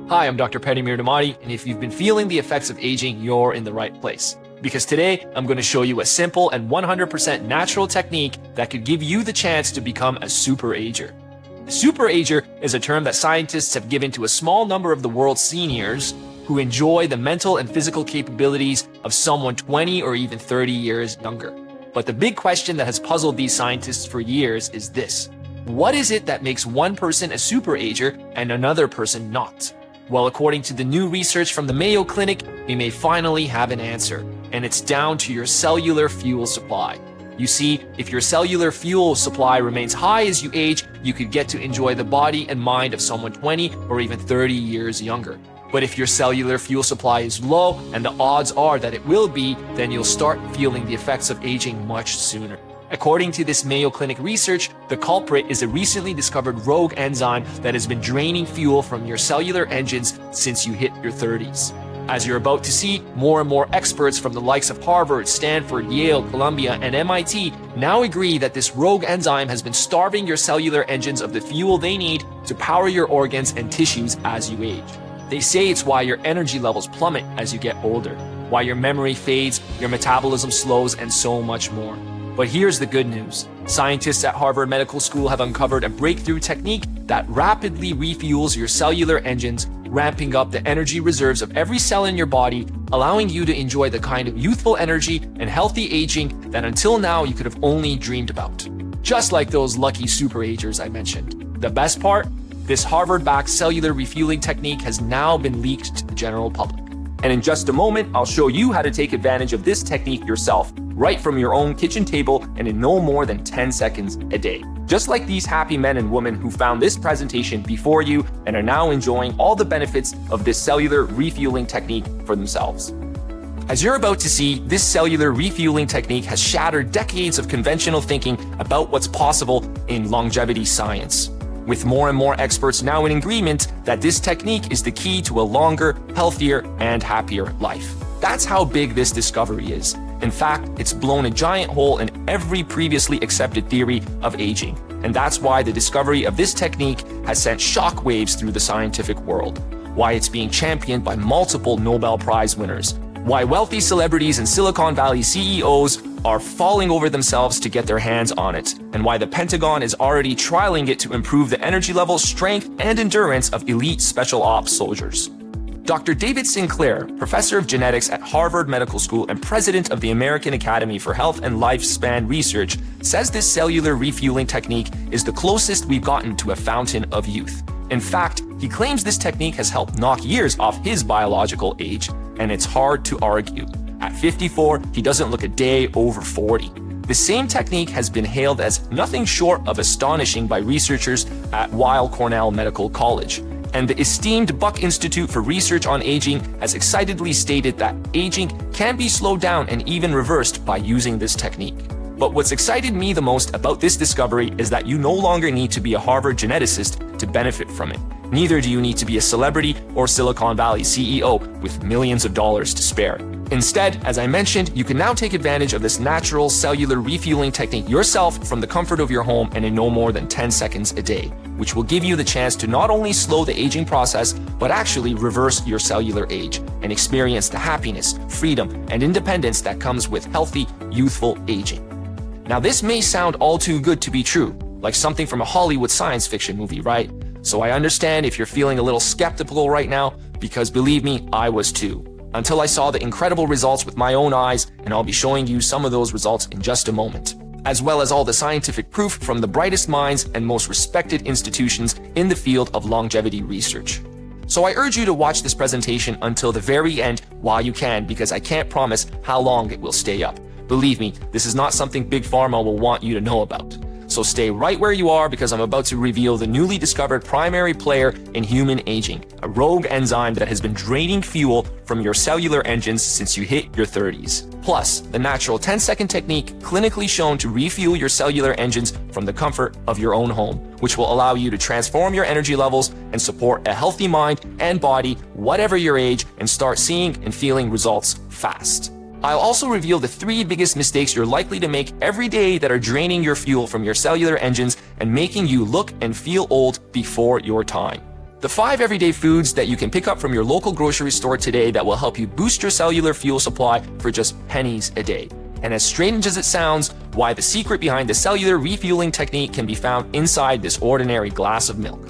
Hi, I'm Dr. Pettimir Damati, and if you've been feeling the effects of aging, you're in the right place. Because today, I'm going to show you a simple and 100% natural technique that could give you the chance to become a super ager. A super ager is a term that scientists have given to a small number of the world's seniors who enjoy the mental and physical capabilities of someone 20 or even 30 years younger. But the big question that has puzzled these scientists for years is this: what is it that makes one person a super ager and another person not? Well, according to the new research from the Mayo Clinic, we may finally have an answer, and it's down to your cellular fuel supply. You see, if your cellular fuel supply remains high as you age, you could get to enjoy the body and mind of someone 20 or even 30 years younger. But if your cellular fuel supply is low, and the odds are that it will be, then you'll start feeling the effects of aging much sooner. According to this Mayo Clinic research, the culprit is a recently discovered rogue enzyme that has been draining fuel from your cellular engines since you hit your 30s. As you're about to see, more and more experts from the likes of Harvard, Stanford, Yale, Columbia, and MIT now agree that this rogue enzyme has been starving your cellular engines of the fuel they need to power your organs and tissues as you age. They say it's why your energy levels plummet as you get older, why your memory fades, your metabolism slows, and so much more. But here's the good news. Scientists at Harvard Medical School have uncovered a breakthrough technique that rapidly refuels your cellular engines, ramping up the energy reserves of every cell in your body, allowing you to enjoy the kind of youthful energy and healthy aging that until now you could have only dreamed about. Just like those lucky super agers I mentioned. The best part? This Harvard-backed cellular refueling technique has now been leaked to the general public. And in just a moment, I'll show you how to take advantage of this technique yourself, right from your own kitchen table and in no more than 10 seconds a day. Just like these happy men and women who found this presentation before you and are now enjoying all the benefits of this cellular refueling technique for themselves. As you're about to see, this cellular refueling technique has shattered decades of conventional thinking about what's possible in longevity science, with more and more experts now in agreement that this technique is the key to a longer, healthier, and happier life. That's how big this discovery is. In fact, it's blown a giant hole in every previously accepted theory of aging. And that's why the discovery of this technique has sent shockwaves through the scientific world, why it's being championed by multiple Nobel Prize winners, why wealthy celebrities and Silicon Valley CEOs are falling over themselves to get their hands on it, and why the Pentagon is already trialing it to improve the energy level, strength, and endurance of elite special ops soldiers. Dr. David Sinclair, professor of genetics at Harvard Medical School and president of the American Academy for Health and Lifespan Research, says this cellular refueling technique is the closest we've gotten to a fountain of youth. In fact, he claims this technique has helped knock years off his biological age, and it's hard to argue. At 54, he doesn't look a day over 40. The same technique has been hailed as nothing short of astonishing by researchers at Weill Cornell Medical College. And the esteemed Buck Institute for Research on Aging has excitedly stated that aging can be slowed down and even reversed by using this technique. But what's excited me the most about this discovery is that you no longer need to be a Harvard geneticist to benefit from it. Neither do you need to be a celebrity or Silicon Valley CEO with millions of dollars to spare. Instead, as I mentioned, you can now take advantage of this natural cellular refueling technique yourself from the comfort of your home and in no more than 10 seconds a day, which will give you the chance to not only slow the aging process, but actually reverse your cellular age and experience the happiness, freedom, and independence that comes with healthy, youthful aging. Now, this may sound all too good to be true, like something from a Hollywood science fiction movie, right? So I understand if you're feeling a little skeptical right now, because believe me, I was too. Until I saw the incredible results with my own eyes, and I'll be showing you some of those results in just a moment, as well as all the scientific proof from the brightest minds and most respected institutions in the field of longevity research. So I urge you to watch this presentation until the very end while you can, because I can't promise how long it will stay up. Believe me, this is not something Big Pharma will want you to know about. So stay right where you are, because I'm about to reveal the newly discovered primary player in human aging, a rogue enzyme that has been draining fuel from your cellular engines since you hit your 30s. Plus, the natural 10-second technique clinically shown to refuel your cellular engines from the comfort of your own home, which will allow you to transform your energy levels and support a healthy mind and body, whatever your age, and start seeing and feeling results fast. I'll also reveal the 3 biggest mistakes you're likely to make every day that are draining your fuel from your cellular engines and making you look and feel old before your time. The 5 everyday foods that you can pick up from your local grocery store today that will help you boost your cellular fuel supply for just pennies a day. And as strange as it sounds, why the secret behind the cellular refueling technique can be found inside this ordinary glass of milk.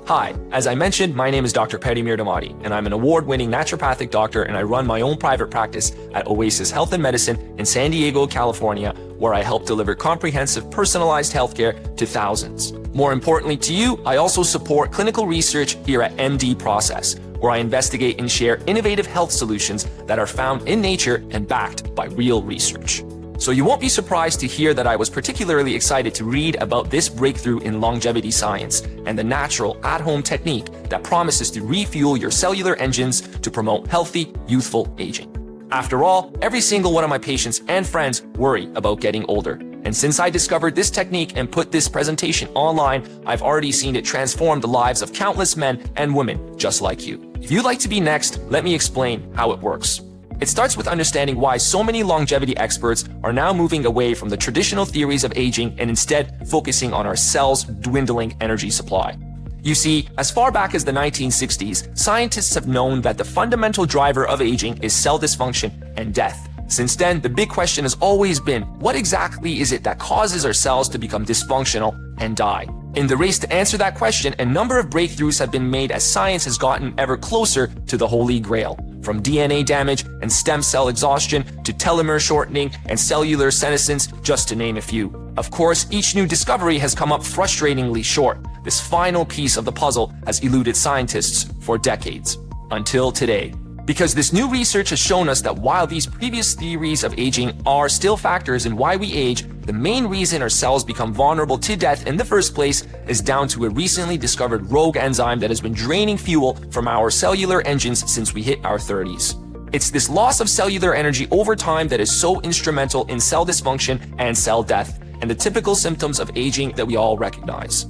Hi, as I mentioned, my name is Dr. Perimir Damati, and I'm an award-winning naturopathic doctor, and I run my own private practice at Oasis Health and Medicine in San Diego, California, where I help deliver comprehensive, personalized healthcare to thousands. More importantly to you, I also support clinical research here at MD Process, where I investigate and share innovative health solutions that are found in nature and backed by real research. So you won't be surprised to hear that I was particularly excited to read about this breakthrough in longevity science and the natural at-home technique that promises to refuel your cellular engines to promote healthy, youthful aging. After all, every single one of my patients and friends worry about getting older. And since I discovered this technique and put this presentation online, I've already seen it transform the lives of countless men and women just like you. If you'd like to be next, let me explain how it works. It starts with understanding why so many longevity experts are now moving away from the traditional theories of aging and instead focusing on our cells' dwindling energy supply. You see, as far back as the 1960s, scientists have known that the fundamental driver of aging is cell dysfunction and death. Since then, the big question has always been, what exactly is it that causes our cells to become dysfunctional and die? In the race to answer that question, a number of breakthroughs have been made as science has gotten ever closer to the holy grail. From DNA damage and stem cell exhaustion to telomere shortening and cellular senescence, just to name a few. Of course, each new discovery has come up frustratingly short. This final piece of the puzzle has eluded scientists for decades, until today. Because this new research has shown us that while these previous theories of aging are still factors in why we age, the main reason our cells become vulnerable to death in the first place is down to a recently discovered rogue enzyme that has been draining fuel from our cellular engines since we hit our 30s. It's this loss of cellular energy over time that is so instrumental in cell dysfunction and cell death, and the typical symptoms of aging that we all recognize.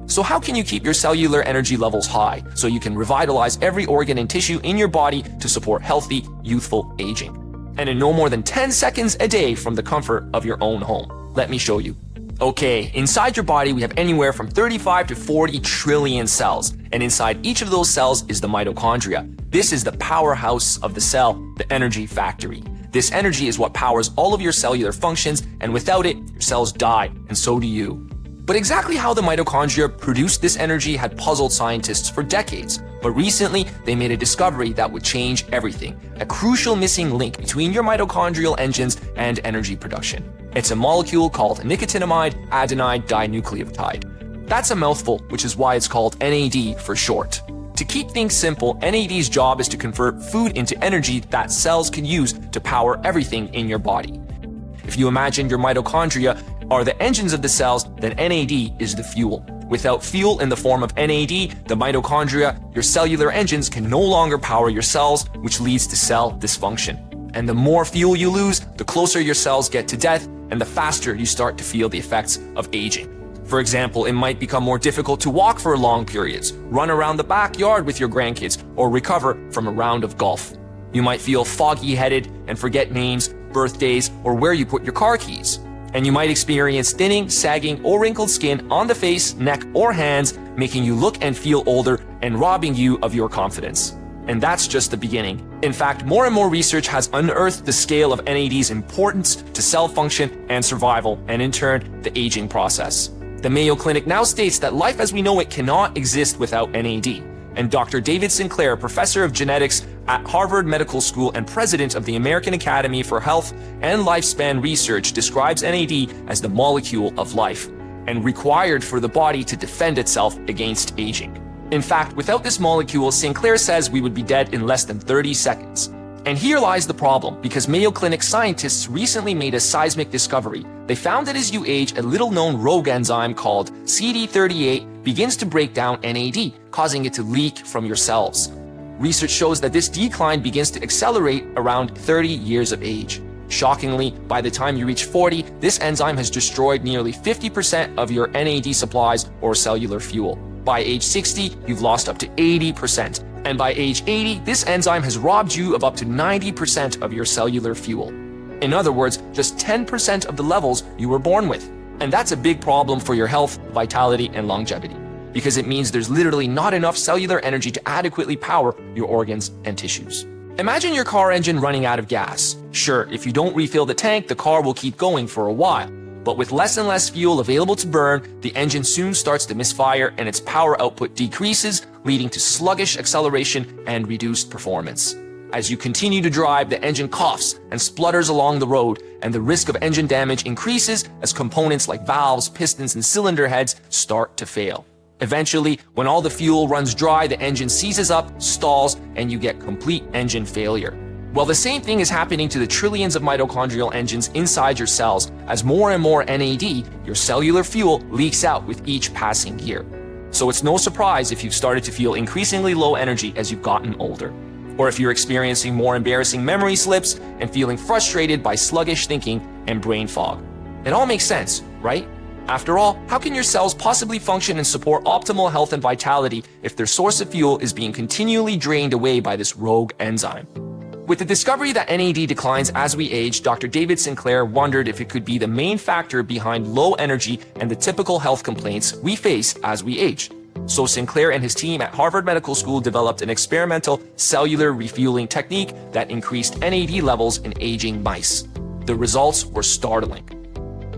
So how can you keep your cellular energy levels high so you can revitalize every organ and tissue in your body to support healthy, youthful aging? And in no more than 10 seconds a day from the comfort of your own home. Let me show you. Okay, inside your body we have anywhere from 35 to 40 trillion cells, and inside each of those cells is the mitochondria. This is the powerhouse of the cell, the energy factory. This energy is what powers all of your cellular functions, and without it, your cells die, and so do you. But exactly how the mitochondria produce this energy had puzzled scientists for decades. But recently, they made a discovery that would change everything. A crucial missing link between your mitochondrial engines and energy production. It's a molecule called nicotinamide adenine dinucleotide. That's a mouthful, which is why it's called NAD for short. To keep things simple, NAD's job is to convert food into energy that cells can use to power everything in your body. If you imagine your mitochondria are the engines of the cells, then NAD is the fuel. Without fuel in the form of NAD, the mitochondria, your cellular engines, can no longer power your cells, which leads to cell dysfunction. And the more fuel you lose, the closer your cells get to death, and the faster you start to feel the effects of aging. For example, it might become more difficult to walk for long periods, run around the backyard with your grandkids, or recover from a round of golf. You might feel foggy-headed and forget names, birthdays, or where you put your car keys. And you might experience thinning, sagging, or wrinkled skin on the face, neck, or hands, making you look and feel older and robbing you of your confidence. And that's just the beginning. In fact, more and more research has unearthed the scale of NAD's importance to cell function and survival, and in turn, the aging process. The Mayo Clinic now states that life as we know it cannot exist without NAD. And Dr. David Sinclair, professor of genetics at Harvard Medical School and president of the American Academy for Health and Lifespan Research, describes NAD as the molecule of life and required for the body to defend itself against aging. In fact, without this molecule, Sinclair says we would be dead in less than 30 seconds. And here lies the problem, because Mayo Clinic scientists recently made a seismic discovery. They found that as you age, a little-known rogue enzyme called CD38 begins to break down NAD, causing it to leak from your cells. Research shows that this decline begins to accelerate around 30 years of age. Shockingly, by the time you reach 40, this enzyme has destroyed nearly 50% of your NAD supplies or cellular fuel. By age 60, you've lost up to 80%. And by age 80, this enzyme has robbed you of up to 90% of your cellular fuel. In other words, just 10% of the levels you were born with. And that's a big problem for your health, vitality, and longevity. because it means there's literally not enough cellular energy to adequately power your organs and tissues. Imagine your car engine running out of gas. Sure, if you don't refill the tank, the car will keep going for a while. But with less and less fuel available to burn, the engine soon starts to misfire and its power output decreases, leading to sluggish acceleration and reduced performance. As you continue to drive, the engine coughs and splutters along the road, and the risk of engine damage increases as components like valves, pistons, and cylinder heads start to fail. Eventually, when all the fuel runs dry, the engine seizes up, stalls, and you get complete engine failure. Well, the same thing is happening to the trillions of mitochondrial engines inside your cells as more and more NAD, your cellular fuel, leaks out with each passing year. So it's no surprise if you've started to feel increasingly low energy as you've gotten older. Or if you're experiencing more embarrassing memory slips and feeling frustrated by sluggish thinking and brain fog. It all makes sense, right? After all, how can your cells possibly function and support optimal health and vitality if their source of fuel is being continually drained away by this rogue enzyme? With the discovery that NAD declines as we age, Dr. David Sinclair wondered if it could be the main factor behind low energy and the typical health complaints we face as we age. So Sinclair and his team at Harvard Medical School developed an experimental cellular refueling technique that increased NAD levels in aging mice. The results were startling.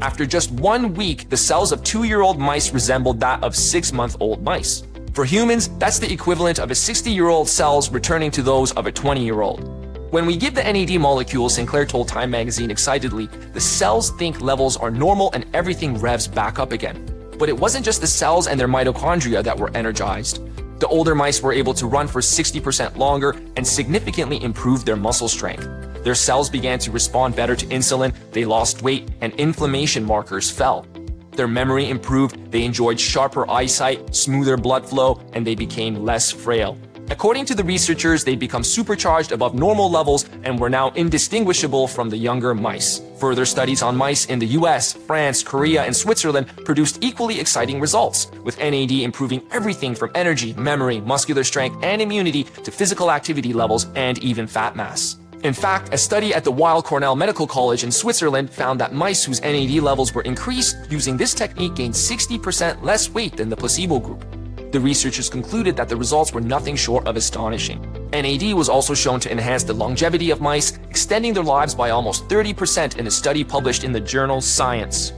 After just 1 week, the cells of 2-year-old mice resembled that of 6-month-old mice. For humans, that's the equivalent of a 60-year-old cells returning to those of a 20-year-old. When we give the NAD molecule, Sinclair told Time magazine excitedly, the cells think levels are normal and everything revs back up again. But it wasn't just the cells and their mitochondria that were energized. The older mice were able to run for 60% longer and significantly improved their muscle strength. Their cells began to respond better to insulin, they lost weight, and inflammation markers fell. Their memory improved, they enjoyed sharper eyesight, smoother blood flow, and they became less frail. According to the researchers, they'd become supercharged above normal levels and were now indistinguishable from the younger mice. Further studies on mice in the US, France, Korea, and Switzerland produced equally exciting results, with NAD improving everything from energy, memory, muscular strength, and immunity to physical activity levels and even fat mass. In fact, a study at the Weill Cornell Medical College in Switzerland found that mice whose NAD levels were increased using this technique gained 60% less weight than the placebo group. The researchers concluded that the results were nothing short of astonishing. NAD was also shown to enhance the longevity of mice, extending their lives by almost 30% in a study published in the journal Science.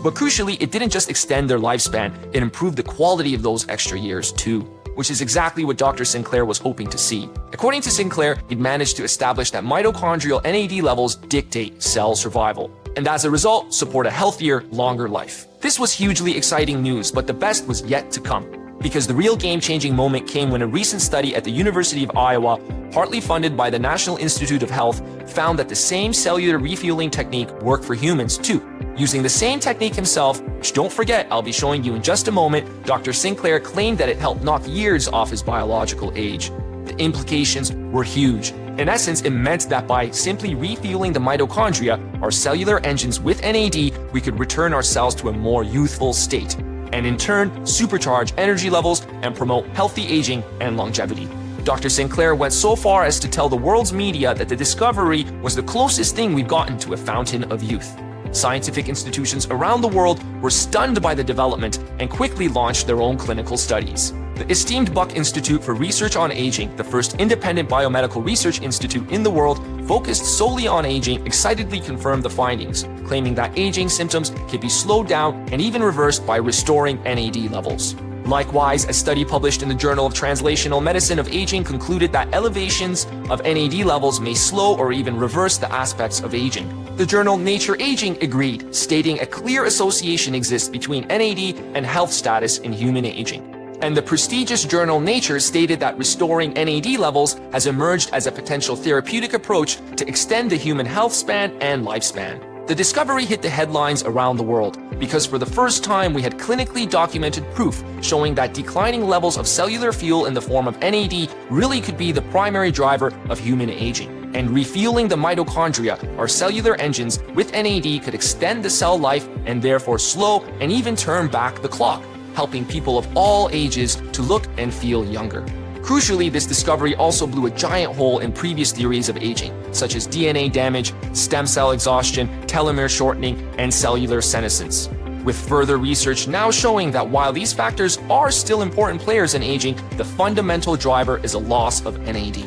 But crucially, it didn't just extend their lifespan, it improved the quality of those extra years too, which is exactly what Dr. Sinclair was hoping to see. According to Sinclair, he'd managed to establish that mitochondrial NAD levels dictate cell survival, and as a result, support a healthier, longer life. This was hugely exciting news, but the best was yet to come. Because the real game-changing moment came when a recent study at the University of Iowa, partly funded by the National Institute of Health, found that the same cellular refueling technique worked for humans too. Using the same technique himself, which don't forget I'll be showing you in just a moment, Dr. Sinclair claimed that it helped knock years off his biological age. The implications were huge. In essence, it meant that by simply refueling the mitochondria, our cellular engines with NAD, we could return our cells to a more youthful state, and in turn, supercharge energy levels and promote healthy aging and longevity. Dr. Sinclair went so far as to tell the world's media that the discovery was the closest thing we've gotten to a fountain of youth. Scientific institutions around the world were stunned by the development and quickly launched their own clinical studies. The esteemed Buck Institute for Research on Aging, the first independent biomedical research institute in the world focused solely on aging, excitedly confirmed the findings, claiming that aging symptoms can be slowed down and even reversed by restoring NAD levels. Likewise, a study published in the Journal of Translational Medicine of Aging concluded that elevations of NAD levels may slow or even reverse the aspects of aging. The journal Nature Aging agreed, stating a clear association exists between NAD and health status in human aging. And the prestigious journal Nature stated that restoring NAD levels has emerged as a potential therapeutic approach to extend the human health span and lifespan. The discovery hit the headlines around the world because for the first time we had clinically documented proof showing that declining levels of cellular fuel in the form of NAD really could be the primary driver of human aging. And refueling the mitochondria, our cellular engines, with NAD could extend the cell life and therefore slow and even turn back the clock, helping people of all ages to look and feel younger. Crucially, this discovery also blew a giant hole in previous theories of aging, such as DNA damage, stem cell exhaustion, telomere shortening, and cellular senescence. with further research now showing that while these factors are still important players in aging, the fundamental driver is a loss of NAD.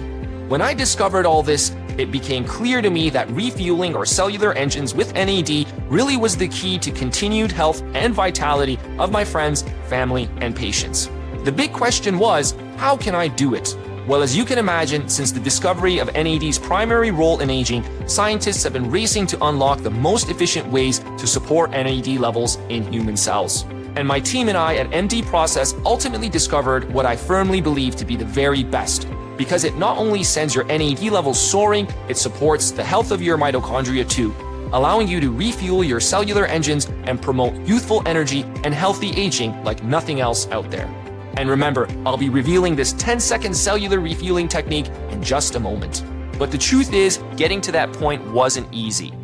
When I discovered all this, it became clear to me that refueling our cellular engines with NAD really was the key to continued health and vitality of my friends, family, and patients. The big question was, how can I do it? Well, as you can imagine, since the discovery of NAD's primary role in aging, scientists have been racing to unlock the most efficient ways to support NAD levels in human cells. And my team and I at MD Process ultimately discovered what I firmly believe to be the very best, because it not only sends your NAD levels soaring, it supports the health of your mitochondria too, allowing you to refuel your cellular engines and promote youthful energy and healthy aging like nothing else out there. And remember, I'll be revealing this 10-second cellular refueling technique in just a moment. But the truth is, getting to that point wasn't easy.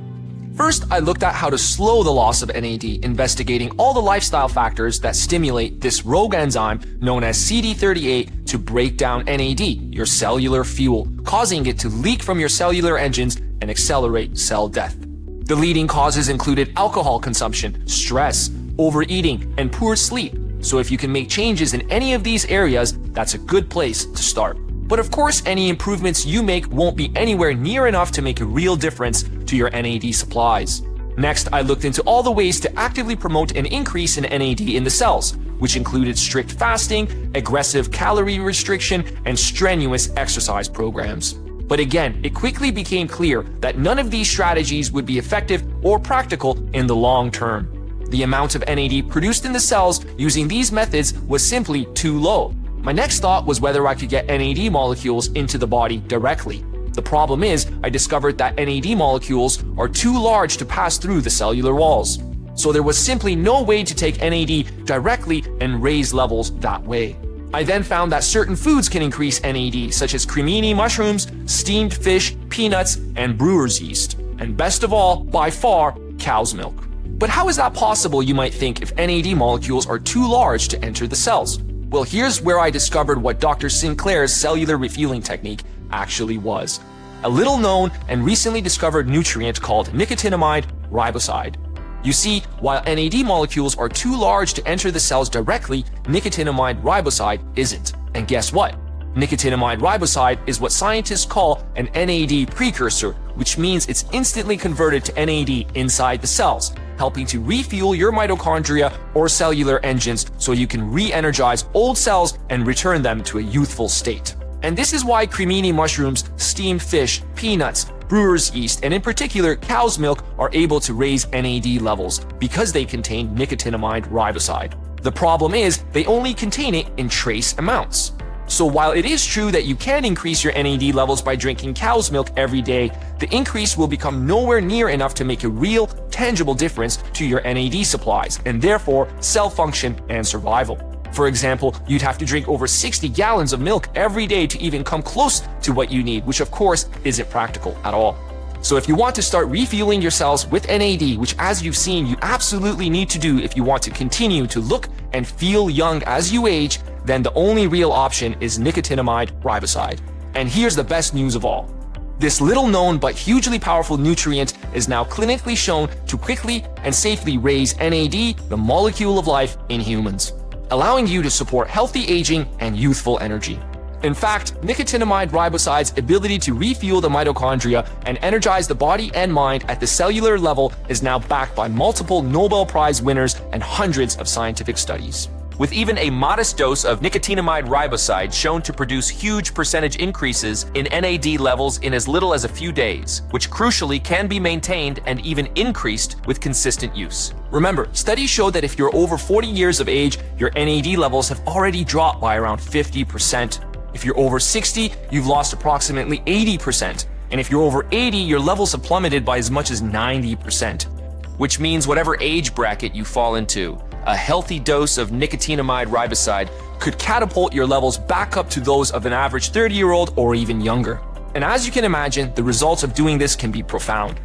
First, I looked at how to slow the loss of NAD, investigating all the lifestyle factors that stimulate this rogue enzyme known as CD38 to break down NAD, your cellular fuel, causing it to leak from your cellular engines and accelerate cell death. The leading causes included alcohol consumption, stress, overeating, and poor sleep. So if you can make changes in any of these areas, that's a good place to start. But of course, any improvements you make won't be anywhere near enough to make a real difference to your NAD supplies. Next, I looked into all the ways to actively promote an increase in NAD in the cells, which included strict fasting, aggressive calorie restriction, and strenuous exercise programs. But again, it quickly became clear that none of these strategies would be effective or practical in the long term. The amount of NAD produced in the cells using these methods was simply too low. My next thought was whether I could get NAD molecules into the body directly. The problem is, I discovered that NAD molecules are too large to pass through the cellular walls. So there was simply no way to take NAD directly and raise levels that way. I then found that certain foods can increase NAD, such as cremini mushrooms, steamed fish, peanuts, and brewer's yeast. And best of all, by far, cow's milk. But how is that possible, you might think, if NAD molecules are too large to enter the cells? Well, here's where I discovered what Dr. Sinclair's cellular refueling technique actually was. A little known and recently discovered nutrient called nicotinamide riboside. You see, while NAD molecules are too large to enter the cells directly, nicotinamide riboside isn't. And guess what? Nicotinamide riboside is what scientists call an NAD precursor, which means it's instantly converted to NAD inside the cells, helping to refuel your mitochondria or cellular engines so you can re-energize old cells and return them to a youthful state. And this is why cremini mushrooms, steamed fish, peanuts, brewer's yeast, and in particular cow's milk are able to raise NAD levels, because they contain nicotinamide riboside. The problem is, they only contain it in trace amounts. So while it is true that you can increase your NAD levels by drinking cow's milk every day, the increase will become nowhere near enough to make a real, tangible difference to your NAD supplies, and therefore cell function and survival. For example, you'd have to drink over 60 gallons of milk every day to even come close to what you need, which of course isn't practical at all. So if you want to start refueling your cells with NAD, which as you've seen you absolutely need to do if you want to continue to look and feel young as you age, then the only real option is nicotinamide riboside. And here's the best news of all. This little known but hugely powerful nutrient is now clinically shown to quickly and safely raise NAD, the molecule of life, in humans, allowing you to support healthy aging and youthful energy. In fact, nicotinamide riboside's ability to refuel the mitochondria and energize the body and mind at the cellular level is now backed by multiple Nobel Prize winners and hundreds of scientific studies. With even a modest dose of nicotinamide riboside shown to produce huge percentage increases in NAD levels in as little as a few days, which crucially can be maintained and even increased with consistent use. Remember, studies show that if you're over 40 years of age, your NAD levels have already dropped by around 50%. If you're over 60, you've lost approximately 80%. And if you're over 80, your levels have plummeted by as much as 90%. Which means whatever age bracket you fall into, a healthy dose of nicotinamide riboside could catapult your levels back up to those of an average 30-year-old or even younger. And as you can imagine, the results of doing this can be profound.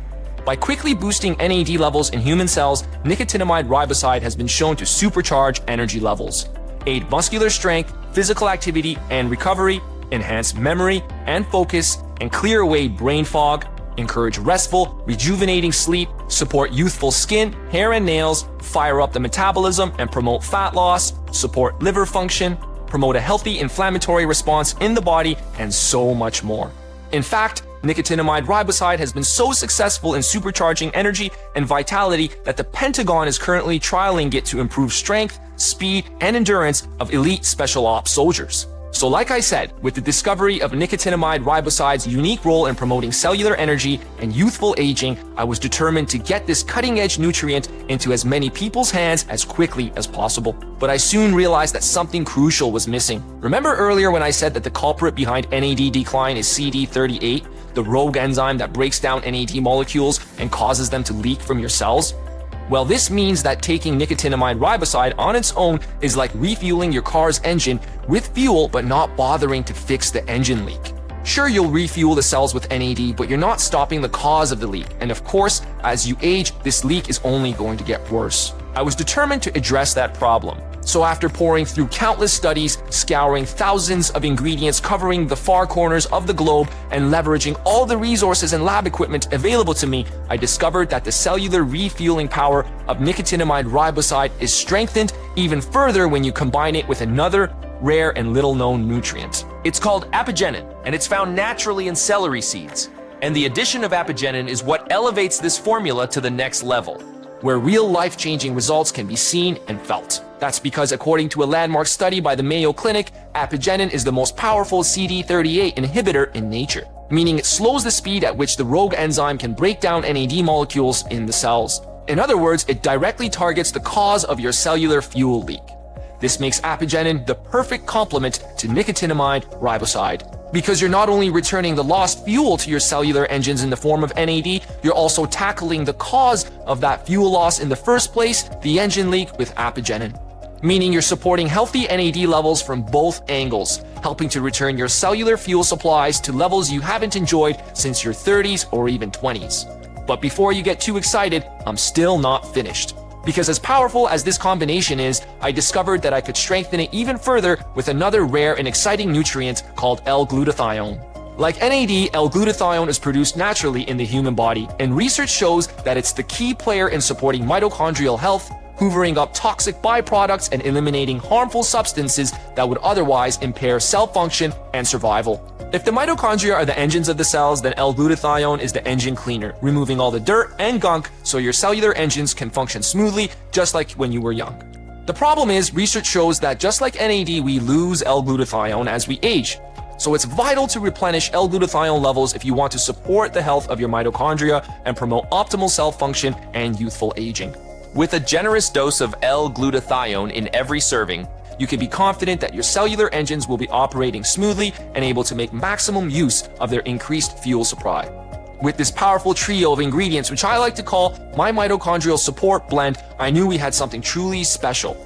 By quickly boosting NAD levels in human cells, nicotinamide riboside has been shown to supercharge energy levels, aid muscular strength, physical activity and recovery, enhance memory and focus, and clear away brain fog, encourage restful, rejuvenating sleep, support youthful skin, hair and nails, fire up the metabolism and promote fat loss, support liver function, promote a healthy inflammatory response in the body, and so much more. In fact, nicotinamide riboside has been so successful in supercharging energy and vitality that the Pentagon is currently trialing it to improve strength, speed, and endurance of elite special ops soldiers. So like I said, with the discovery of nicotinamide riboside's unique role in promoting cellular energy and youthful aging, I was determined to get this cutting-edge nutrient into as many people's hands as quickly as possible. But I soon realized that something crucial was missing. Remember earlier when I said that the culprit behind NAD decline is CD38, the rogue enzyme that breaks down NAD molecules and causes them to leak from your cells? Well, this means that taking nicotinamide riboside on its own is like refueling your car's engine with fuel but not bothering to fix the engine leak. Sure, you'll refuel the cells with NAD, but you're not stopping the cause of the leak. And of course, as you age, this leak is only going to get worse. I was determined to address that problem. So after pouring through countless studies, scouring thousands of ingredients covering the far corners of the globe, and leveraging all the resources and lab equipment available to me, I discovered that the cellular refueling power of nicotinamide riboside is strengthened even further when you combine it with another rare and little-known nutrient. It's called apigenin, and it's found naturally in celery seeds. And the addition of apigenin is what elevates this formula to the next level, where real life-changing results can be seen and felt. That's because according to a landmark study by the Mayo Clinic, apigenin is the most powerful CD38 inhibitor in nature, meaning it slows the speed at which the rogue enzyme can break down NAD molecules in the cells. In other words, it directly targets the cause of your cellular fuel leak. This makes apigenin the perfect complement to nicotinamide riboside, because you're not only returning the lost fuel to your cellular engines in the form of NAD, you're also tackling the cause of that fuel loss in the first place, the engine leak, with apigenin. Meaning you're supporting healthy NAD levels from both angles, helping to return your cellular fuel supplies to levels you haven't enjoyed since your 30s or even 20s. But before you get too excited, I'm still not finished. Because as powerful as this combination is, I discovered that I could strengthen it even further with another rare and exciting nutrient called L-glutathione. Like NAD, L-glutathione is produced naturally in the human body, and research shows that it's the key player in supporting mitochondrial health, hoovering up toxic byproducts and eliminating harmful substances that would otherwise impair cell function and survival. If the mitochondria are the engines of the cells, then L-glutathione is the engine cleaner, removing all the dirt and gunk so your cellular engines can function smoothly, just like when you were young. The problem is, research shows that just like NAD, we lose L-glutathione as we age. So it's vital to replenish L-glutathione levels if you want to support the health of your mitochondria and promote optimal cell function and youthful aging. With a generous dose of L-glutathione in every serving, you can be confident that your cellular engines will be operating smoothly and able to make maximum use of their increased fuel supply. With this powerful trio of ingredients, which I like to call my mitochondrial support blend, I knew we had something truly special.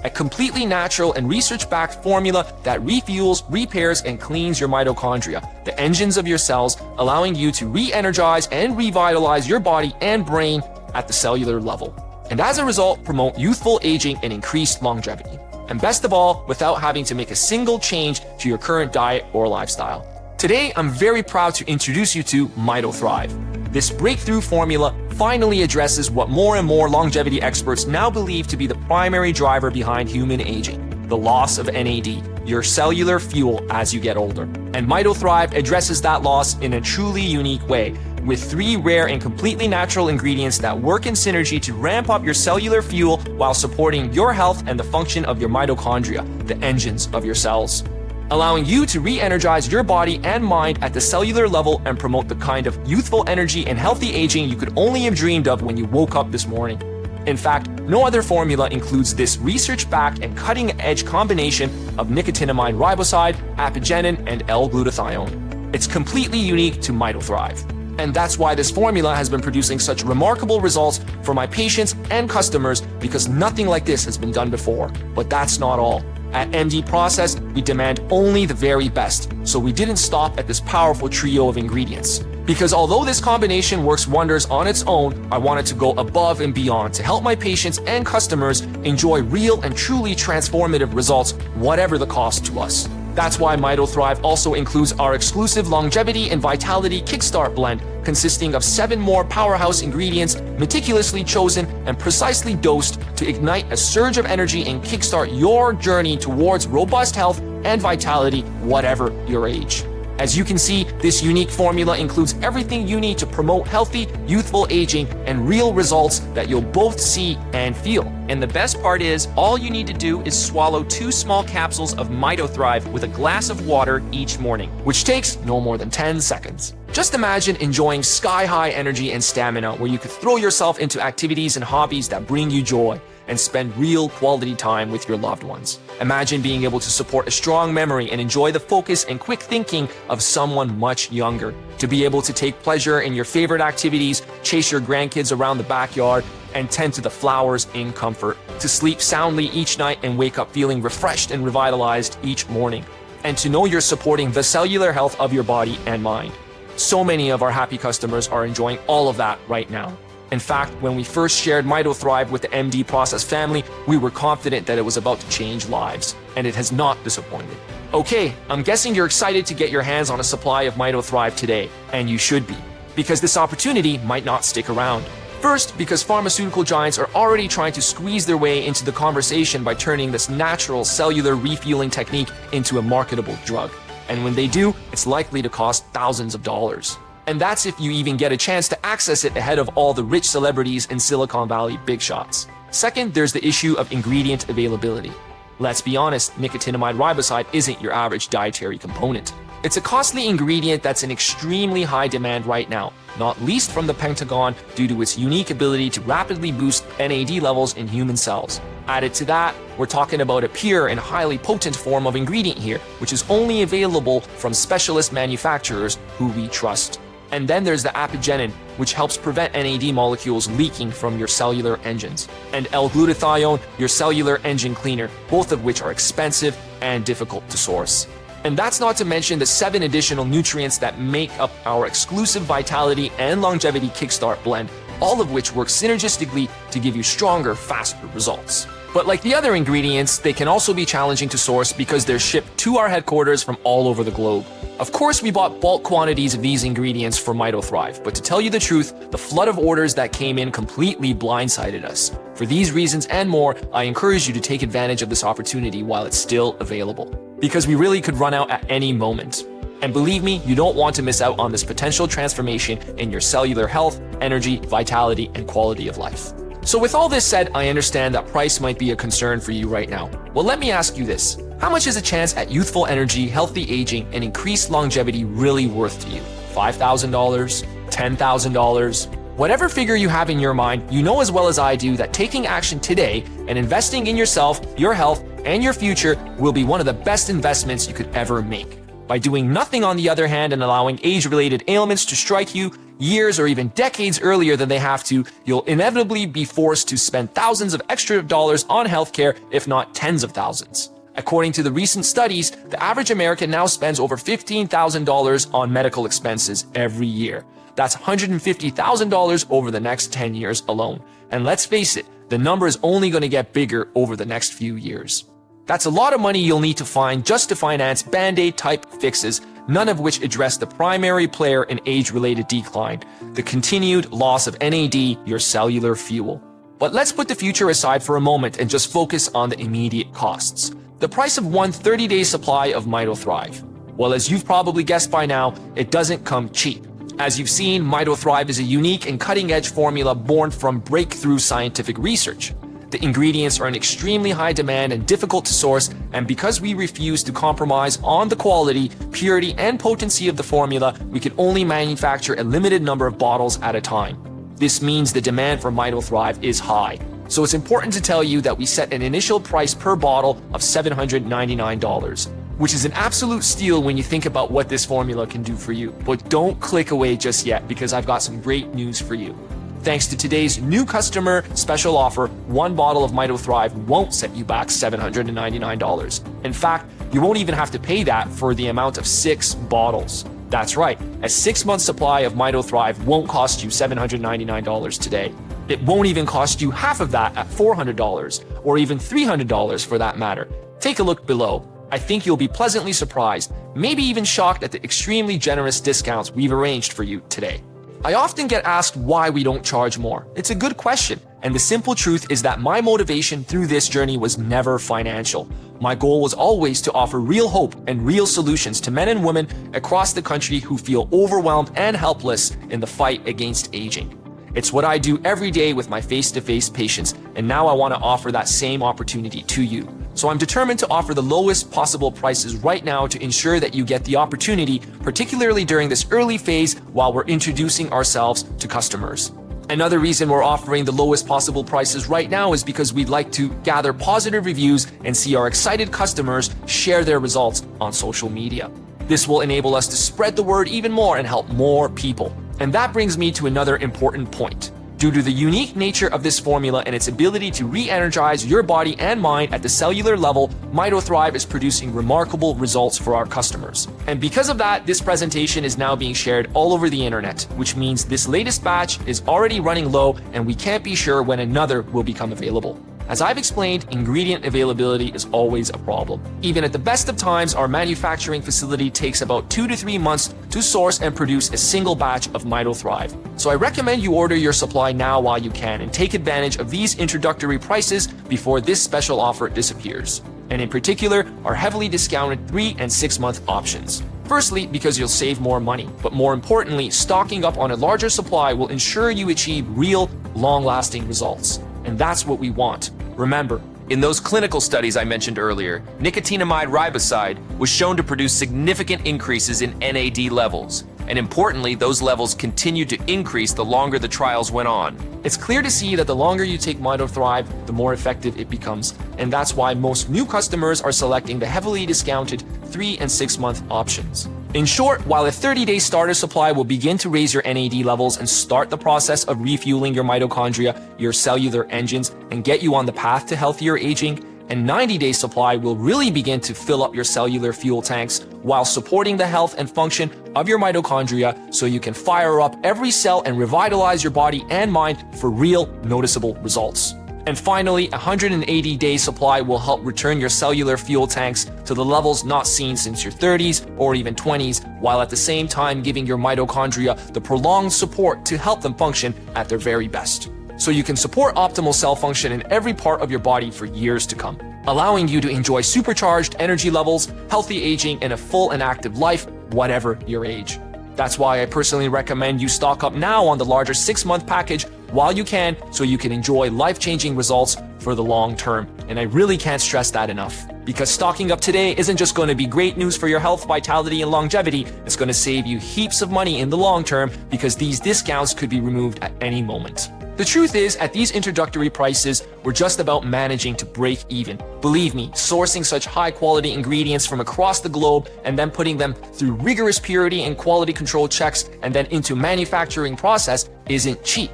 A completely natural and research-backed formula that refuels, repairs, and cleans your mitochondria, the engines of your cells, allowing you to re-energize and revitalize your body and brain at the cellular level. And as a result, promote youthful aging and increased longevity. And best of all, without having to make a single change to your current diet or lifestyle. Today, I'm very proud to introduce you to MitoThrive. This breakthrough formula finally addresses what more and more longevity experts now believe to be the primary driver behind human aging: the loss of NAD, your cellular fuel as you get older. And MitoThrive addresses that loss in a truly unique way, with 3 rare and completely natural ingredients that work in synergy to ramp up your cellular fuel while supporting your health and the function of your mitochondria, the engines of your cells, allowing you to re-energize your body and mind at the cellular level and promote the kind of youthful energy and healthy aging you could only have dreamed of when you woke up this morning. In fact, no other formula includes this research-backed and cutting-edge combination of nicotinamide riboside, apigenin, and L-glutathione. It's completely unique to MitoThrive. And that's why this formula has been producing such remarkable results for my patients and customers, because nothing like this has been done before. But that's not all. At MD Process, we demand only the very best, so we didn't stop at this powerful trio of ingredients. Because although this combination works wonders on its own, I wanted to go above and beyond to help my patients and customers enjoy real and truly transformative results, whatever the cost to us. That's why MitoThrive also includes our exclusive longevity and vitality kickstart blend, consisting of 7 more powerhouse ingredients meticulously chosen and precisely dosed to ignite a surge of energy and kickstart your journey towards robust health and vitality, whatever your age. As you can see, this unique formula includes everything you need to promote healthy, youthful aging and real results that you'll both see and feel. And the best part is, all you need to do is swallow 2 small capsules of MitoThrive with a glass of water each morning. Which takes no more than 10 seconds. Just imagine enjoying sky-high energy and stamina where you could throw yourself into activities and hobbies that bring you joy and spend real quality time with your loved ones. Imagine being able to support a strong memory and enjoy the focus and quick thinking of someone much younger. To be able to take pleasure in your favorite activities, chase your grandkids around the backyard, and tend to the flowers in comfort. To sleep soundly each night and wake up feeling refreshed and revitalized each morning. And to know you're supporting the cellular health of your body and mind. So many of our happy customers are enjoying all of that right now. In fact, when we first shared MitoThrive with the MD Process family, we were confident that it was about to change lives, and it has not disappointed. Okay, I'm guessing you're excited to get your hands on a supply of MitoThrive today, and you should be, because this opportunity might not stick around. First, because pharmaceutical giants are already trying to squeeze their way into the conversation by turning this natural cellular refueling technique into a marketable drug. And when they do, it's likely to cost thousands of dollars. And that's if you even get a chance to access it ahead of all the rich celebrities and Silicon Valley big shots. Second, there's the issue of ingredient availability. Let's be honest, nicotinamide riboside isn't your average dietary component. It's a costly ingredient that's in extremely high demand right now, not least from the Pentagon due to its unique ability to rapidly boost NAD levels in human cells. Added to that, we're talking about a pure and highly potent form of ingredient here, which is only available from specialist manufacturers who we trust. And then there's the apigenin, which helps prevent NAD molecules leaking from your cellular engines, and L-glutathione, your cellular engine cleaner, both of which are expensive and difficult to source. And that's not to mention the 7 additional nutrients that make up our exclusive vitality and longevity kickstart blend, all of which work synergistically to give you stronger, faster results. But like the other ingredients, they can also be challenging to source because they're shipped to our headquarters from all over the globe. Of course, we bought bulk quantities of these ingredients for MitoThrive, but to tell you the truth, the flood of orders that came in completely blindsided us. For these reasons and more, I encourage you to take advantage of this opportunity while it's still available, because we really could run out at any moment. And believe me, you don't want to miss out on this potential transformation in your cellular health, energy, vitality, and quality of life. So with all this said, I understand that price might be a concern for you right now. Well, let me ask you this. How much is a chance at youthful energy, healthy aging, and increased longevity really worth to you? $5,000? $10,000? Whatever figure you have in your mind, you know as well as I do that taking action today and investing in yourself, your health, and your future will be one of the best investments you could ever make. By doing nothing on the other hand and allowing age-related ailments to strike you years or even decades earlier than they have to, you'll inevitably be forced to spend thousands of extra dollars on healthcare, if not tens of thousands. According to the recent studies, the average American now spends over $15,000 on medical expenses every year. That's $150,000 over the next 10 years alone. And let's face it, the number is only going to get bigger over the next few years. That's a lot of money you'll need to find just to finance Band-Aid type fixes, none of which address the primary player in age-related decline, the continued loss of NAD, your cellular fuel. But let's put the future aside for a moment and just focus on the immediate costs. The price of one 30-day supply of MitoThrive. Well, as you've probably guessed by now, it doesn't come cheap. As you've seen, MitoThrive is a unique and cutting-edge formula born from breakthrough scientific research. The ingredients are in extremely high demand and difficult to source, and because we refuse to compromise on the quality, purity, and potency of the formula, we can only manufacture a limited number of bottles at a time. This means the demand for MitoThrive is high. So it's important to tell you that we set an initial price per bottle of $799, which is an absolute steal when you think about what this formula can do for you. But don't click away just yet, because I've got some great news for you. Thanks to today's new customer special offer, one bottle of MitoThrive won't set you back $799. In fact, you won't even have to pay that for the amount of 6 bottles. That's right, a 6-month supply of MitoThrive won't cost you $799 today. It won't even cost you half of that at $400, or even $300 for that matter. Take a look below. I think you'll be pleasantly surprised, maybe even shocked at the extremely generous discounts we've arranged for you today. I often get asked why we don't charge more. It's a good question, and the simple truth is that my motivation through this journey was never financial. My goal was always to offer real hope and real solutions to men and women across the country who feel overwhelmed and helpless in the fight against aging. It's what I do every day with my face-to-face patients, and now I want to offer that same opportunity to you. So I'm determined to offer the lowest possible prices right now to ensure that you get the opportunity, particularly during this early phase while we're introducing ourselves to customers. Another reason we're offering the lowest possible prices right now is because we'd like to gather positive reviews and see our excited customers share their results on social media. This will enable us to spread the word even more and help more people. And that brings me to another important point. Due to the unique nature of this formula and its ability to re-energize your body and mind at the cellular level, MitoThrive is producing remarkable results for our customers. And because of that, this presentation is now being shared all over the internet, which means this latest batch is already running low and we can't be sure when another will become available. As I've explained, ingredient availability is always a problem. Even at the best of times, our manufacturing facility takes about 2 to 3 months to source and produce a single batch of MitoThrive. So I recommend you order your supply now while you can and take advantage of these introductory prices before this special offer disappears. And in particular, our heavily discounted 3 and 6 month options. Firstly, because you'll save more money, but more importantly, stocking up on a larger supply will ensure you achieve real, long-lasting results. And that's what we want. Remember, In those clinical studies I mentioned earlier, nicotinamide riboside was shown to produce significant increases in NAD levels. And importantly, those levels continued to increase the longer the trials went on. It's clear to see that the longer you take MitoThrive, the more effective it becomes. And that's why most new customers are selecting the heavily discounted 3 and 6 month options. In short, while a 30-day starter supply will begin to raise your NAD levels and start the process of refueling your mitochondria, your cellular engines, and get you on the path to healthier aging, a 90-day supply will really begin to fill up your cellular fuel tanks while supporting the health and function of your mitochondria so you can fire up every cell and revitalize your body and mind for real, noticeable results. And finally, a 180-day supply will help return your cellular fuel tanks to the levels not seen since your 30s or even 20s, while at the same time giving your mitochondria the prolonged support to help them function at their very best. So you can support optimal cell function in every part of your body for years to come, allowing you to enjoy supercharged energy levels, healthy aging, and a full and active life, whatever your age. That's why I personally recommend you stock up now on the larger 6-month package while you can, so you can enjoy life-changing results for the long term. And I really can't stress that enough, because stocking up today isn't just going to be great news for your health, vitality, and longevity. It's going to save you heaps of money in the long term, because these discounts could be removed at any moment. The truth is, at these introductory prices, we're just about managing to break even. Believe me, sourcing such high-quality ingredients from across the globe and then putting them through rigorous purity and quality control checks and then into manufacturing process isn't cheap.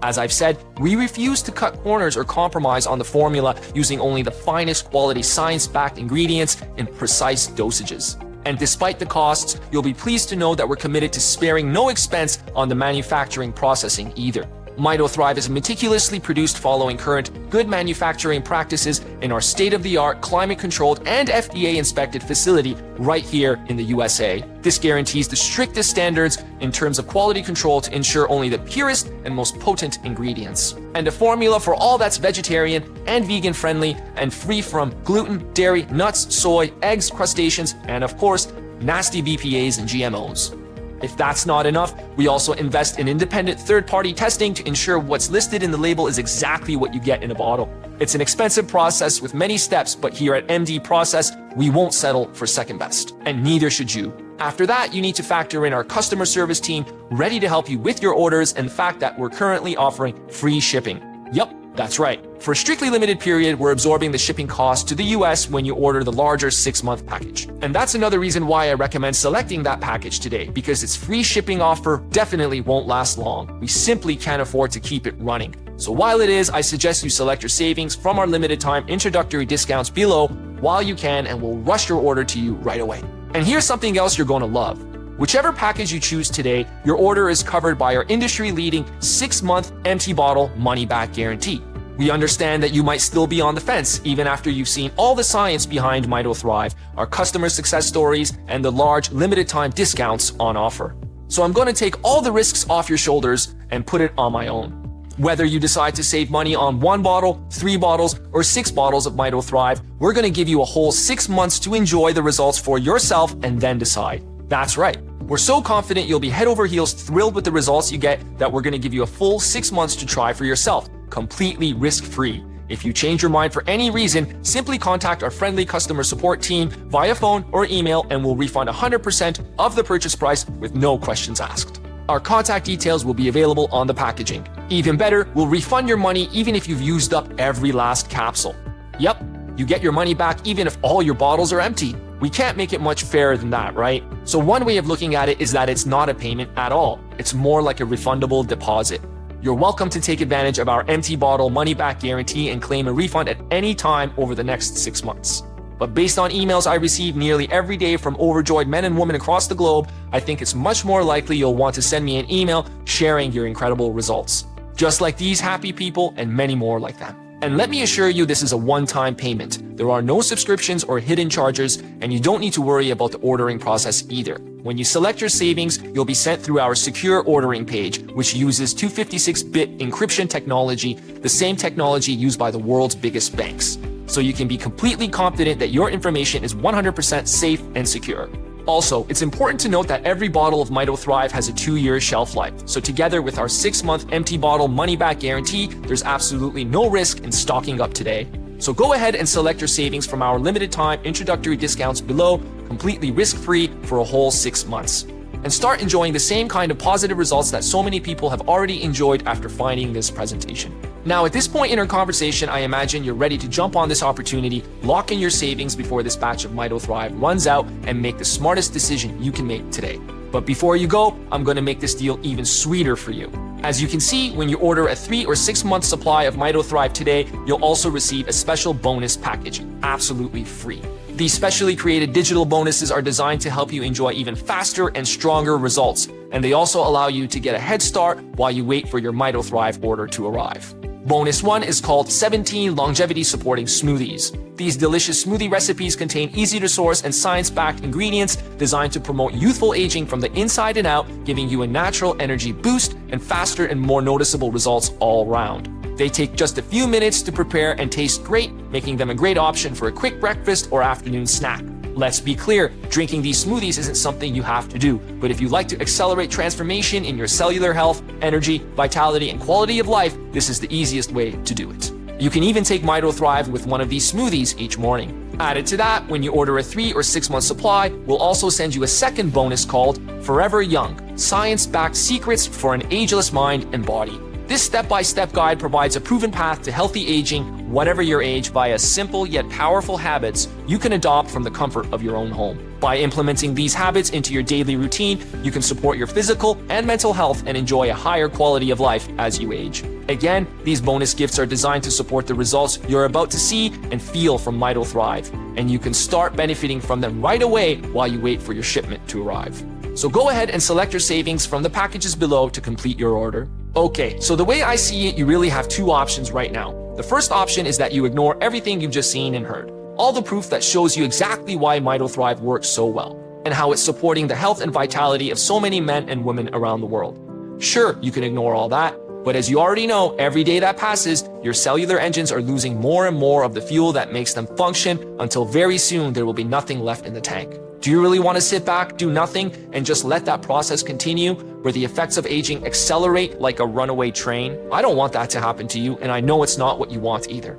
As I've said, we refuse to cut corners or compromise on the formula, using only the finest quality science-backed ingredients in precise dosages. And despite the costs, you'll be pleased to know that we're committed to sparing no expense on the manufacturing processing either. MitoThrive is meticulously produced following current good manufacturing practices in our state-of-the-art, climate-controlled, and FDA-inspected facility right here in the USA. This guarantees the strictest standards in terms of quality control to ensure only the purest and most potent ingredients. And a formula for all that's vegetarian and vegan-friendly and free from gluten, dairy, nuts, soy, eggs, crustaceans, and of course, nasty BPAs and GMOs. If that's not enough, we also invest in independent third-party testing to ensure what's listed in the label is exactly what you get in a bottle. It's an expensive process with many steps, but here at MD Process, we won't settle for second best, and neither should you. After that, you need to factor in our customer service team ready to help you with your orders and the fact that we're currently offering free shipping. Yup, that's right. For a strictly limited period, we're absorbing the shipping cost to the US when you order the larger 6-month package. And that's another reason why I recommend selecting that package today, because its free shipping offer definitely won't last long. We simply can't afford to keep it running. So while it is, I suggest you select your savings from our limited time introductory discounts below while you can, and we'll rush your order to you right away. And here's something else you're going to love. Whichever package you choose today, your order is covered by our industry-leading 6-month empty bottle money-back guarantee. We understand that you might still be on the fence even after you've seen all the science behind MitoThrive, our customer success stories, and the large limited time discounts on offer. So I'm going to take all the risks off your shoulders and put it on my own. Whether you decide to save money on 1 bottle, 3 bottles, or 6 bottles of MitoThrive, we're going to give you a whole 6 months to enjoy the results for yourself and then decide. That's right. We're so confident you'll be head over heels thrilled with the results you get that we're going to give you a full 6 months to try for yourself, completely risk-free. If you change your mind for any reason, simply contact our friendly customer support team via phone or email and we'll refund 100% of the purchase price with no questions asked. Our contact details will be available on the packaging. Even better, we'll refund your money even if you've used up every last capsule. Yep, you get your money back even if all your bottles are empty. We can't make it much fairer than that, right? So one way of looking at it is that it's not a payment at all. It's more like a refundable deposit. You're welcome to take advantage of our empty bottle money-back guarantee and claim a refund at any time over the next 6 months. But based on emails I receive nearly every day from overjoyed men and women across the globe, I think it's much more likely you'll want to send me an email sharing your incredible results. Just like these happy people and many more like them. And let me assure you this is a one-time payment. There are no subscriptions or hidden charges, and you don't need to worry about the ordering process either. When you select your savings, you'll be sent through our secure ordering page, which uses 256-bit encryption technology, the same technology used by the world's biggest banks. So you can be completely confident that your information is 100% safe and secure. Also, it's important to note that every bottle of MitoThrive has a 2-year shelf life. So together with our 6-month empty bottle money-back guarantee, there's absolutely no risk in stocking up today. So go ahead and select your savings from our limited time introductory discounts below, completely risk-free for a whole 6 months. And start enjoying the same kind of positive results that so many people have already enjoyed after finding this presentation. Now, at this point in our conversation, I imagine you're ready to jump on this opportunity, lock in your savings before this batch of MitoThrive runs out, and make the smartest decision you can make today. But before you go, I'm going to make this deal even sweeter for you. As you can see, when you order a 3 or 6 month supply of MitoThrive today, you'll also receive a special bonus package, absolutely free. These specially created digital bonuses are designed to help you enjoy even faster and stronger results, and they also allow you to get a head start while you wait for your MitoThrive order to arrive. Bonus 1 is called 17 longevity supporting smoothies. These delicious smoothie recipes contain easy to source and science-backed ingredients designed to promote youthful aging from the inside and out, giving you a natural energy boost and faster and more noticeable results all around. They take just a few minutes to prepare and taste great, making them a great option for a quick breakfast or afternoon snack. Let's be clear, drinking these smoothies isn't something you have to do, but if you'd like to accelerate transformation in your cellular health, energy, vitality, and quality of life, this is the easiest way to do it. You can even take MitoThrive with one of these smoothies each morning. Added to that, when you order a 3 or 6 month supply, we'll also send you a second bonus called Forever Young, science-backed secrets for an ageless mind and body. This step-by-step guide provides a proven path to healthy aging, whatever your age, via simple yet powerful habits you can adopt from the comfort of your own home. By implementing these habits into your daily routine, you can support your physical and mental health and enjoy a higher quality of life as you age. Again, these bonus gifts are designed to support the results you're about to see and feel from MitoThrive, and you can start benefiting from them right away while you wait for your shipment to arrive. So go ahead and select your savings from the packages below to complete your order. Okay, so the way I see it, you really have 2 options right now. The first option is that you ignore everything you've just seen and heard. All the proof that shows you exactly why MitoThrive works so well, and how it's supporting the health and vitality of so many men and women around the world. Sure, you can ignore all that, but as you already know, every day that passes, your cellular engines are losing more and more of the fuel that makes them function until very soon there will be nothing left in the tank. Do you really want to sit back, do nothing, and just let that process continue, where the effects of aging accelerate like a runaway train? I don't want that to happen to you, and I know it's not what you want either.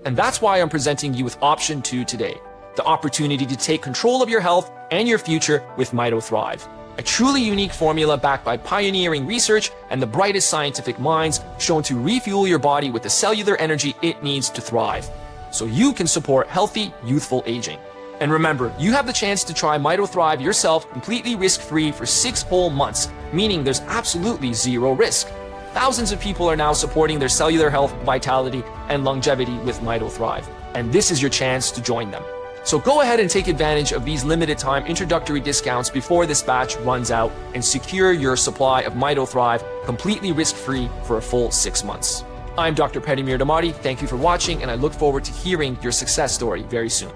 And that's why I'm presenting you with option 2 today, the opportunity to take control of your health and your future with MitoThrive. A truly unique formula backed by pioneering research and the brightest scientific minds, shown to refuel your body with the cellular energy it needs to thrive, so you can support healthy, youthful aging. And remember, you have the chance to try MitoThrive yourself completely risk-free for 6 whole months, meaning there's absolutely 0 risk. Thousands of people are now supporting their cellular health, vitality, and longevity with MitoThrive, and this is your chance to join them. So go ahead and take advantage of these limited time introductory discounts before this batch runs out and secure your supply of MitoThrive completely risk-free for a full 6 months. I'm Dr. Pettimir Damati. Thank you for watching, and I look forward to hearing your success story very soon.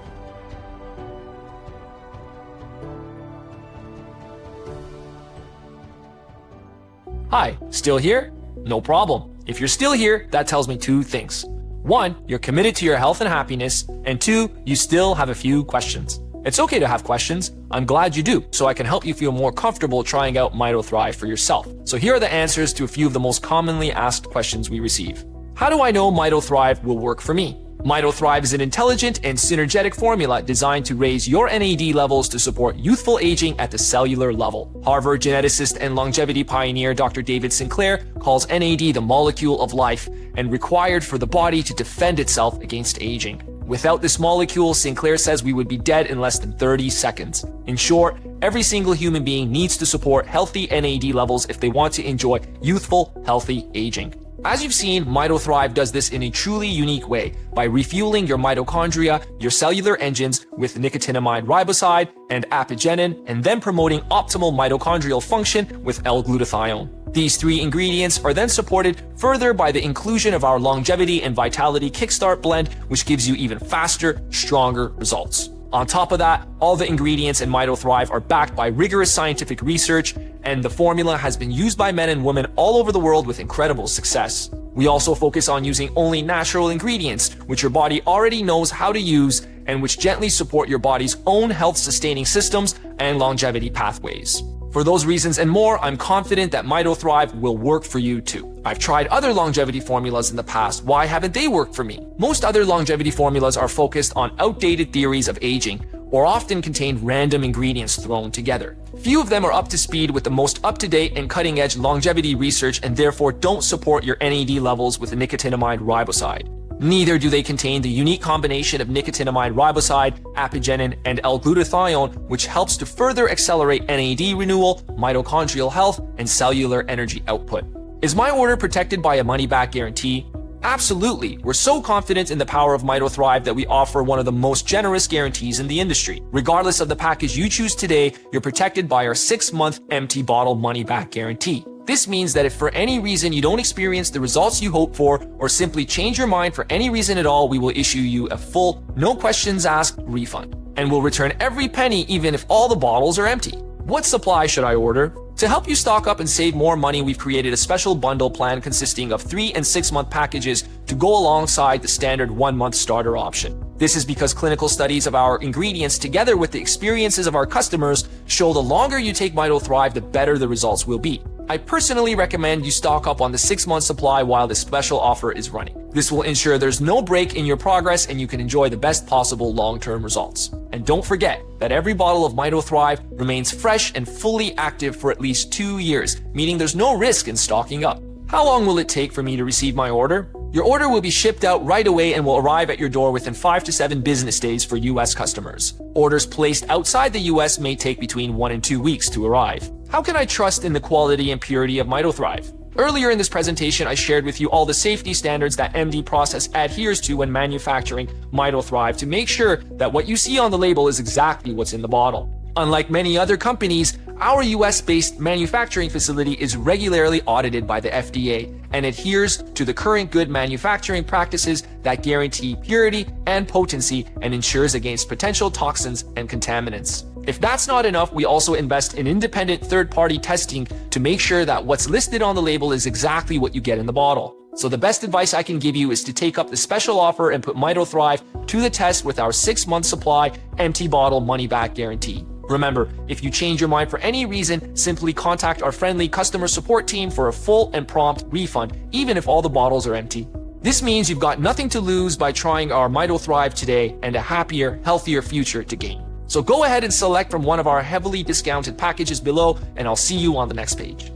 Hi, still here? No problem. If you're still here, that tells me two things. One, you're committed to your health and happiness, and two, you still have a few questions. It's okay to have questions. I'm glad you do, so I can help you feel more comfortable trying out MitoThrive for yourself. So here are the answers to a few of the most commonly asked questions we receive. How do I know MitoThrive will work for me? MitoThrive is an intelligent and synergetic formula designed to raise your NAD levels to support youthful aging at the cellular level. Harvard geneticist and longevity pioneer Dr. David Sinclair calls NAD the molecule of life and required for the body to defend itself against aging. Without this molecule, Sinclair says we would be dead in less than 30 seconds. In short, every single human being needs to support healthy NAD levels if they want to enjoy youthful, healthy aging. As you've seen, MitoThrive does this in a truly unique way by refueling your mitochondria, your cellular engines, with nicotinamide riboside and adenine, and then promoting optimal mitochondrial function with L-glutathione. These three ingredients are then supported further by the inclusion of our Longevity and Vitality Kickstart blend, which gives you even faster, stronger results. On top of that, all the ingredients in MitoThrive are backed by rigorous scientific research, and the formula has been used by men and women all over the world with incredible success. We also focus on using only natural ingredients, which your body already knows how to use and which gently support your body's own health-sustaining systems and longevity pathways. For those reasons and more, I'm confident that MitoThrive will work for you too. I've tried other longevity formulas in the past. Why haven't they worked for me? Most other longevity formulas are focused on outdated theories of aging, or often contain random ingredients thrown together. Few of them are up to speed with the most up-to-date and cutting-edge longevity research, and therefore don't support your NAD levels with nicotinamide riboside. Neither do they contain the unique combination of nicotinamide riboside, adenine, and L-glutathione, which helps to further accelerate NAD renewal, mitochondrial health, and cellular energy output. Is my order protected by a money-back guarantee? Absolutely. We're so confident in the power of MitoThrive that we offer one of the most generous guarantees in the industry. Regardless of the package you choose today, you're protected by our 6-month empty bottle money-back guarantee. This means that if for any reason you don't experience the results you hope for, or simply change your mind for any reason at all, we will issue you a full, no questions asked refund. And we'll return every penny even if all the bottles are empty. What supply should I order? To help you stock up and save more money, we've created a special bundle plan consisting of 3 and 6 month packages to go alongside the standard 1-month starter option. This is because clinical studies of our ingredients together with the experiences of our customers show the longer you take MitoThrive, the better the results will be. I personally recommend you stock up on the 6-month supply while this special offer is running. This will ensure there's no break in your progress and you can enjoy the best possible long-term results. And don't forget that every bottle of MitoThrive remains fresh and fully active for at least 2 years, meaning there's no risk in stocking up. How long will it take for me to receive my order? Your order will be shipped out right away and will arrive at your door within 5 to 7 business days for US customers. Orders placed outside the US may take between 1 and 2 weeks to arrive. How can I trust in the quality and purity of MitoThrive? Earlier in this presentation, I shared with you all the safety standards that MD Process adheres to when manufacturing MitoThrive to make sure that what you see on the label is exactly what's in the bottle. Unlike many other companies, our US-based manufacturing facility is regularly audited by the FDA and adheres to the current good manufacturing practices that guarantee purity and potency and ensures against potential toxins and contaminants. If that's not enough, we also invest in independent third-party testing to make sure that what's listed on the label is exactly what you get in the bottle. So the best advice I can give you is to take up the special offer and put MitoThrive to the test with our 6-month supply, empty bottle money-back guarantee. Remember, if you change your mind for any reason, simply contact our friendly customer support team for a full and prompt refund, even if all the bottles are empty. This means you've got nothing to lose by trying our MitoThrive today and a happier, healthier future to gain. So go ahead and select from one of our heavily discounted packages below, and I'll see you on the next page.